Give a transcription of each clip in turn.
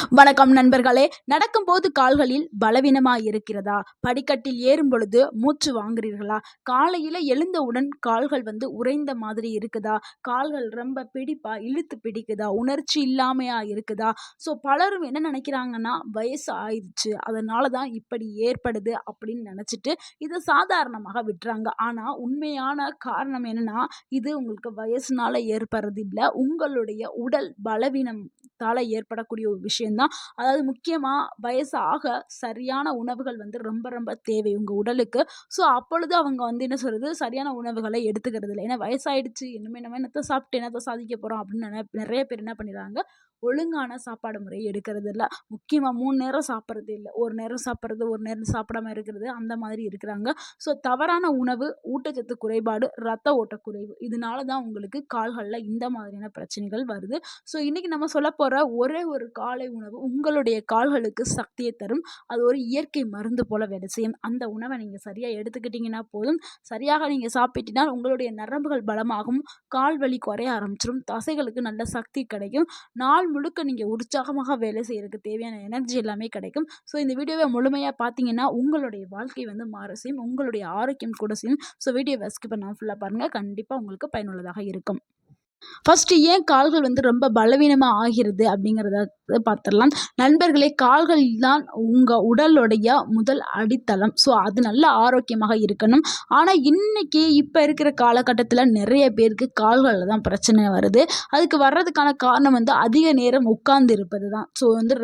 வணக்கம் நண்பர்களே. நடக்கும்போது கால்களில் பலவீனமா இருக்கிறதா? படிக்கட்டில் ஏறும் பொழுது மூச்சு வாங்குறீர்களா? காலையில எழுந்தவுடன் கால்கள் உறைந்த மாதிரி இருக்குதா? கால்கள் ரொம்ப பிடிப்பா இழுத்து பிடிக்குதா? உணர்ச்சி இல்லாமையா இருக்குதா? பலரும் என்ன நினைக்கிறாங்கன்னா, வயசு ஆயிடுச்சு அதனால தான் இப்படி ஏற்படுது அப்படின்னு நினைச்சிட்டு இதை சாதாரணமாக விட்டுறாங்க. ஆனா உண்மையான காரணம் என்னன்னா, இது உங்களுக்கு வயசுனால ஏற்படுறது இல்ல. உங்களுடைய உடல் பலவீனத்தால ஏற்படக்கூடிய ஒரு விஷயம் தான். அதாவது முக்கியமா வயசு ஆக சரியான உணவுகள் ரொம்ப ரொம்ப தேவை உங்க உடலுக்கு. அப்பொழுது அவங்க என்ன சொல்றது, சரியான உணவுகளை எடுத்துக்கிறது இல்ல. ஏன்னா வயசாயிடுச்சு, இனிமே நம்ம என்னத்த சாப்பிட்டு என்னத்த சாதிக்க போறோம் அப்படின்னு நிறைய பேர் என்ன பண்ணிடுறாங்க, ஒழுங்கான சாப்பாடு முறை எடுக்கிறது இல்ல. முக்கியமா 3 நேரம் சாப்பிடுறது இல்ல. ஒரு நேரம் சாப்பிடுறது, ஒரு நேரம் சாப்பிடாம இருக்கிறது, அந்த மாதிரி இருக்கிறாங்க. தவறான உணவு, ஊட்டச்சத்து குறைபாடு, ரத்த ஓட்ட குறைவு, இதனால தான் உங்களுக்கு கால்கள்ல இந்த மாதிரியான பிரச்சனைகள் வருது. இன்னைக்கு நம்ம சொல்லப் போற ஒரே ஒரு காலை உணவு உங்களுடைய கால்களுக்கு சக்தியை தரும். அது ஒரு இயற்கை மருந்து போல வேலை செய்யும். அந்த உணவை நீங்க சரியா எடுத்துக்கிட்டீங்கன்னா போதும். சரியாக நீங்க சாப்பிட்டினால் உங்களுடைய நரம்புகள் பலமாகும். கால் வலி குறைய ஆரம்பிச்சிடும். தசைகளுக்கு நல்ல சக்தி கிடைக்கும். நாள் முழுக்க நீங்க உற்சாகமாக வேலை செய்யறதுக்கு தேவையான எனர்ஜி எல்லாமே கிடைக்கும். இந்த வீடியோவை முழுமையா பார்த்தீங்கன்னா உங்களுடைய வாழ்க்கை மாற செய்யும். உங்களுடைய ஆரோக்கியம் கூட செய்யும். வீடியோவை ஸ்கிப் பண்ணாம ஃபுல்லா பாருங்க. கண்டிப்பா உங்களுக்கு பயனுள்ளதாக இருக்கும். ஃபர்ஸ்ட் ஏன் கால்கள் ரொம்ப பலவீனமா ஆகிறது அப்படிங்கிறத பார்த்துடலாம். நண்பர்களே, கால்கள் தான் உங்க உடலுடைய முதல் அடித்தளம். அது நல்ல ஆரோக்கியமாக இருக்கணும். ஆனா இன்னைக்கு இப்ப இருக்கிற காலகட்டத்துல நிறைய பேருக்கு கால்கள்ல தான் பிரச்சனை வருது. அதுக்கு வர்றதுக்கான காரணம் அதிக நேரம் உட்கார்ந்து இருப்பது தான்.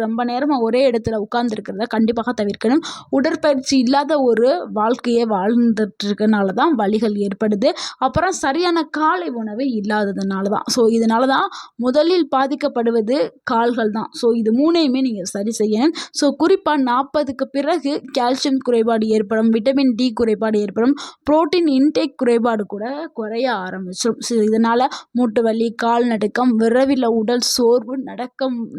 ரொம்ப நேரமா ஒரே இடத்துல உட்கார்ந்து இருக்கிறத கண்டிப்பாக தவிர்க்கணும். உடற்பயிற்சி இல்லாத ஒரு வாழ்க்கையை வாழ்ந்துட்டு இருக்கனால தான் வலிகள் ஏற்படுது. அப்புறம் சரியான காலை உணவு இல்லாததுனால தான். இதனால தான் முதலில் பாதிக்கப்படுவது கால்கள் தான். இது 3யுமே நீங்க சரி செய்யணும். குறிப்பா 40க்கு பிறகு கால்சியம் குறைபாடு ஏற்படும், விட்டமின் டி குறைபாடு ஏற்படும், புரோட்டீன் இன்டேக் குறைபாடு கூட குறைய ஆரம்பிச்சிடும். இதனால மூட்டு வலி, கால் நடுக்கம், விரைவில் உடல் சோர்வு,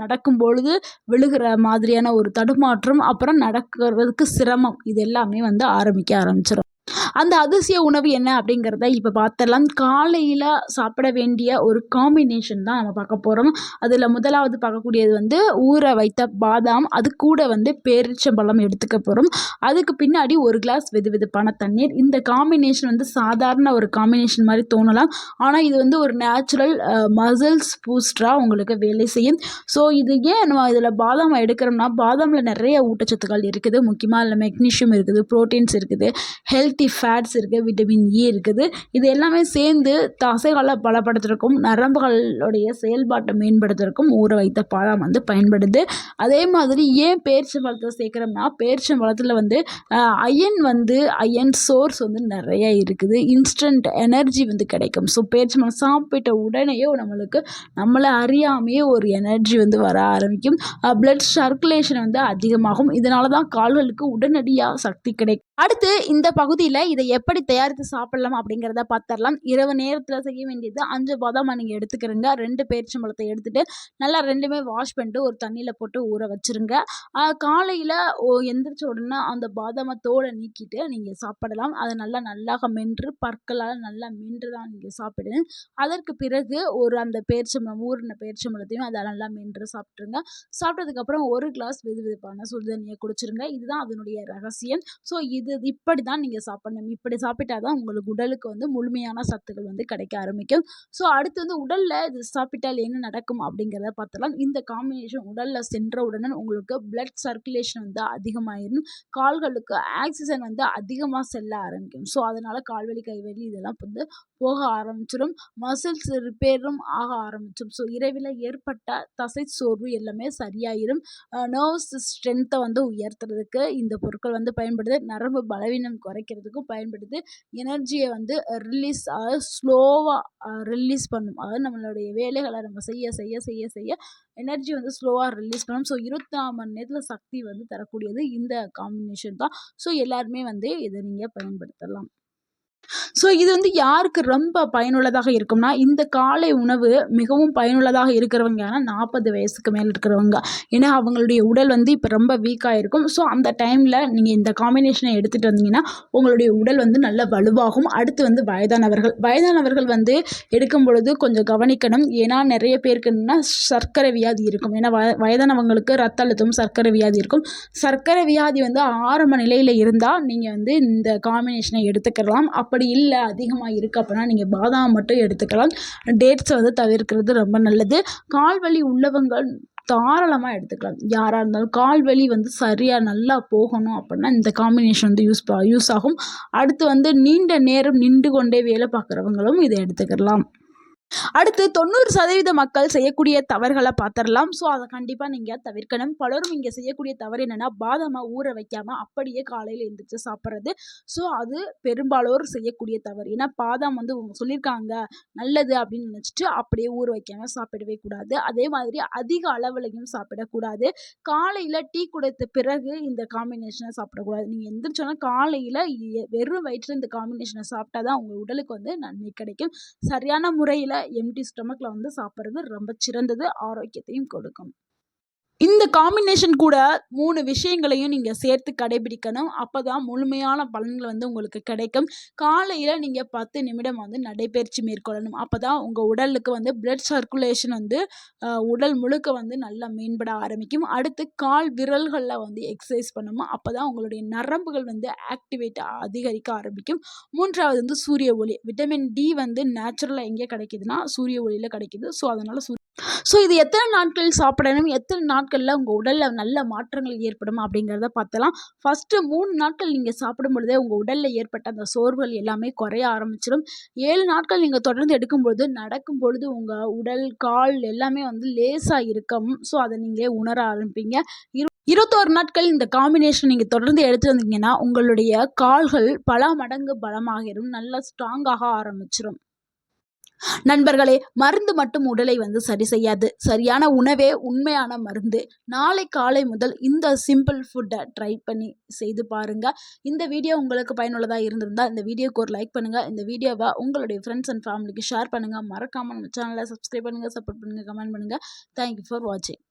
நடக்கும் பொழுது விழுகிற மாதிரியான ஒரு தடுமாற்றம், அப்புறம் நடக்கிறதுக்கு சிரமம், இது எல்லாமே ஆரம்பிக்க ஆரம்பிச்சிடும். அந்த அதிசய உணவு என்ன அப்படிங்கிறத இப்போ பார்த்துடலாம். காலையில் சாப்பிட வேண்டிய ஒரு காம்பினேஷன் தான் நம்ம பார்க்க போகிறோம். அதில் முதலாவது பார்க்கக்கூடியது ஊற வைத்த பாதாம், அது கூட பேரிச்சம்பழம் எடுத்துக்க போகிறோம். அதுக்கு பின்னாடி ஒரு கிளாஸ் வெதுவெதுப்பான தண்ணீர். இந்த காம்பினேஷன் சாதாரண ஒரு காம்பினேஷன் மாதிரி தோணலாம். ஆனால் இது ஒரு நேச்சுரல் மசில்ஸ் பூஸ்டராக உங்களுக்கு வேலை செய்யும். இது ஏன் நம்ம இதில் பாதாம் எடுக்கிறோம்னா, பாதாமில் நிறைய ஊட்டச்சத்துக்கள் இருக்குது. முக்கியமாக அதில் மெக்னீஷியம் இருக்குது, புரோட்டீன்ஸ் இருக்குது, ஹெல்த்தி ஃபேட்ஸ் இருக்குது, விட்டமின் இ இருக்குது. இது எல்லாமே சேர்ந்து தசைகளை பலப்படுத்துறதுக்கும் நரம்புகளுடைய செயல்பாட்டை மேம்படுத்துறதுக்கும் ஊற வைத்த பாதாம் பயன்படுது. அதே மாதிரி ஏன் பேரிச்சம்பழத்தை சேர்க்குறோம்னா, பேரிச்சம்பழத்தில் அயன் சோர்ஸ் நிறைய இருக்குது. இன்ஸ்டன்ட் எனர்ஜி கிடைக்கும். பேரிச்சம்பழம் சாப்பிட்ட உடனேயே நம்மளை அறியாமையே ஒரு எனர்ஜி வர ஆரம்பிக்கும். பிளட் சர்க்குலேஷன் அதிகமாகும். இதனால தான் கால்களுக்கு உடனடியாக சக்தி கிடைக்கும். அடுத்து இந்த பகுதியில் இதை எப்படி தயாரித்து சாப்பிடலாம் அப்படிங்கிறத பார்த்துடலாம். இரவு நேரத்தில் செய்ய வேண்டியது 5 பாதாம் நீங்கள் எடுத்துக்கிறீங்க. 2 பேரிச்சம்பழத்தை எடுத்துட்டு நல்லா 2மே வாஷ் பண்ணிட்டு ஒரு தண்ணியில் போட்டு ஊற வச்சுருங்க. காலையில் எந்திரிச்ச உடனே அந்த பாதாமை தோலை நீக்கிட்டு நீங்கள் சாப்பிடலாம். அதை நல்லா மென்று பற்களால் நல்லா மென்று தான் நீங்கள் சாப்பிடணும். அதற்கு பிறகு அந்த பேரிச்சம்பழம் ஊறின பேரிச்சம்பழத்தையும் அதை நல்லா மென்று சாப்பிட்ருங்க. சாப்பிட்டதுக்கப்புறம் ஒரு கிளாஸ் வெதுவெதுப்பான சுடுதண்ணியை குடிச்சிருங்க. இதுதான் அதனுடைய ரகசியம். இப்படி தான் நீங்கள் சாப்பிடணும். இப்படி சாப்பிட்டா தான் உங்களுக்கு உடலுக்கு முழுமையான சத்துக்கள் கிடைக்க ஆரம்பிக்கும். அடுத்து உடலில் இது சாப்பிட்டால் என்ன நடக்கும் அப்படிங்கிறத பார்த்தலாம். இந்த காம்பினேஷன் உடலில் சென்ற உடனே உங்களுக்கு பிளட் சர்க்குலேஷன் அதிகமாயிடும். கால்களுக்கு ஆக்சிஜன் அதிகமாக செல்ல ஆரம்பிக்கும். அதனால கால்வலி, கைவலி இதெல்லாம் போக ஆரம்பிச்சிடும். மசில்ஸ் ரிப்பேரும் ஆக ஆரம்பிச்சிடும். இரவில் ஏற்பட்ட தசை சோர்வு எல்லாமே சரியாயிடும். நர்வ்ஸ் ஸ்ட்ரென்த்தை உயர்த்துறதுக்கு இந்த பொருட்கள் பயன்படுது. நரம்பு பலவீனம் குறைக்கிறதுக்கும் பயன்படுது. எனர்ஜியை ரிலீஸ் ஸ்லோவாக ரிலீஸ் பண்ணும். அதாவது நம்மளுடைய வேலைகளை நம்ம செய்ய செய்ய செய்ய செய்ய எனர்ஜி ஸ்லோவாக ரிலீஸ் பண்ணும். 24 மணி நேரத்தில் சக்தி தரக்கூடியது இந்த காம்பினேஷன் தான். எல்லாருமே இதை நீங்கள் பயன்படுத்தலாம். ஸோ இது வந்து யாருக்கு ரொம்ப பயனுள்ளதாக இருக்கும்னா, இந்த காலை உணவு மிகவும் பயனுள்ளதாக இருக்கிறவங்க யாருன்னா 40 வயசுக்கு மேல இருக்கிறவங்க. ஏன்னா அவங்களுடைய உடல் வந்து இப்போ ரொம்ப வீக்காக இருக்கும். ஸோ அந்த டைமில் நீங்கள் இந்த காம்பினேஷனை எடுத்துகிட்டு வந்தீங்கன்னா உங்களுடைய உடல் வந்து நல்ல வலுவாகும். அடுத்து வந்து வயதானவர்கள் வந்து எடுக்கும் பொழுது கொஞ்சம் கவனிக்கணும். ஏன்னா நிறைய பேருக்கு என்னன்னா சர்க்கரை வியாதி இருக்கும். ஏன்னா வயதானவங்களுக்கு ரத்த அழுத்தம், சர்க்கரை வியாதி இருக்கும். சர்க்கரை வியாதி வந்து ஆரம்ப நிலையில் இருந்தால் நீங்கள் வந்து இந்த காம்பினேஷனை எடுத்துக்கலாம். அப்படி இல்லை அதிகமாக இருக்குது அப்படின்னா நீங்கள் பாதாம் மட்டும் எடுத்துக்கலாம். டேட்ஸை வந்து தவிர்க்கிறது ரொம்ப நல்லது. கால்வலி உள்ளவங்க தாராளமாக எடுத்துக்கலாம். யாராக இருந்தாலும் கால்வலி வந்து சரியாக நல்லா போகணும் அப்படின்னா இந்த காம்பினேஷன் வந்து யூஸ் ஆகும். அடுத்து வந்து நீண்ட நேரம் நின்று கொண்டே வேலை பார்க்குறவங்களும் இதை எடுத்துக்கலாம். அடுத்து 90% மக்கள் செய்யக்கூடிய தவறுகளை பார்த்துடலாம். ஸோ அதை கண்டிப்பாக நீங்கள் தவிர்க்கணும். பலரும் இங்கே செய்யக்கூடிய தவறு என்னென்னா பாதாமை ஊற வைக்காமல் அப்படியே காலையில் எழுந்திரிச்சு சாப்பிட்றது. ஸோ அது பெரும்பாலோர் செய்யக்கூடிய தவறு. ஏன்னா பாதாம் வந்து அவங்க சொல்லியிருக்காங்க நல்லது அப்படின்னு நினச்சிட்டு அப்படியே ஊற வைக்காமல் சாப்பிடவே கூடாது. அதே மாதிரி அதிக அளவுலையும் சாப்பிடக்கூடாது. காலையில் டீ குடித்த பிறகு இந்த காம்பினேஷனை சாப்பிடக்கூடாது. நீங்கள் எந்திரிச்சோன்னா காலையில் வெறும் வயிற்றில் இந்த காம்பினேஷனை சாப்பிட்டா தான் உங்கள் உடலுக்கு வந்து நன்மை கிடைக்கும். சரியான முறையில் எம்டி ஸ்டொமக்கில் வந்து சாப்பிட்றது ரொம்ப சிறந்தது. ஆரோக்கியத்தையும் கொடுக்கும். இந்த காம்பினேஷன் கூட 3 விஷயங்களையும் நீங்கள் சேர்த்து கடைபிடிக்கணும். அப்போ தான் முழுமையான பலன்கள் வந்து உங்களுக்கு கிடைக்கும். காலையில் நீங்கள் 10 நிமிடம் வந்து நடைப்பயிற்சி மேற்கொள்ளணும். அப்போ தான் உங்கள் உடலுக்கு வந்து பிளட் சர்க்குலேஷன் வந்து உடல் முழுக்க வந்து நல்லா மேம்பட ஆரம்பிக்கும். அடுத்து கால் விரல்களில் வந்து எக்ஸசைஸ் பண்ணணும். அப்போ தான் உங்களுடைய நரம்புகள் வந்து ஆக்டிவேட் அதிகரிக்க ஆரம்பிக்கும். 3வது வந்து சூரிய ஒளி. விட்டமின் டி வந்து நேச்சுரலாக எங்கே கிடைக்குதுன்னா சூரிய ஒளியில் கிடைக்குது. ஸோ அதனால் இது எத்தனை நாட்கள் சாப்பிடணும், எத்தனை நாட்களில் உங்கள் உடலில் நல்ல மாற்றங்கள் ஏற்படும் அப்படிங்கிறத பார்த்தலாம். ஃபஸ்ட்டு 3 நாட்கள் நீங்கள் சாப்பிடும் பொழுதே உங்கள் உடலில் ஏற்பட்ட அந்த சோர்வுகள் எல்லாமே குறைய ஆரம்பிச்சிடும். 7 நாட்கள் நீங்கள் தொடர்ந்து எடுக்கும்பொழுது நடக்கும் பொழுது உங்கள் உடல், கால் எல்லாமே வந்து லேசாக இருக்கும். ஸோ அதை நீங்களே உணர ஆரம்பிப்பீங்க. 21 நாட்கள் இந்த காம்பினேஷன் நீங்கள் தொடர்ந்து எடுத்து வந்தீங்கன்னா உங்களுடைய கால்கள் பல மடங்கு பலமாகிடும், நல்லா ஸ்ட்ராங்காக ஆரம்பிச்சிடும். நண்பர்களே, மருந்து மட்டும் உடலை வந்து சரி செய்யாது. சரியான உணவே உண்மையான மருந்து. நாளை காலை முதல் இந்த சிம்பிள் ஃபுட்டை ட்ரை பண்ணி செய்து பாருங்க. இந்த வீடியோ உங்களுக்கு பயனுள்ளதாக இருந்திருந்தால் இந்த வீடியோக்கு ஒரு லைக் பண்ணுங்கள். இந்த வீடியோவை உங்களுடைய ஃப்ரெண்ட்ஸ் அண்ட் ஃபேமிலிக்கு ஷேர் பண்ணுங்கள். மறக்காமல் நம்ம சேனலை சப்ஸ்கிரைப் பண்ணுங்கள், சப்போர்ட் பண்ணுங்கள், கமெண்ட் பண்ணுங்கள். தேங்க்யூ ஃபார் வாட்சிங்.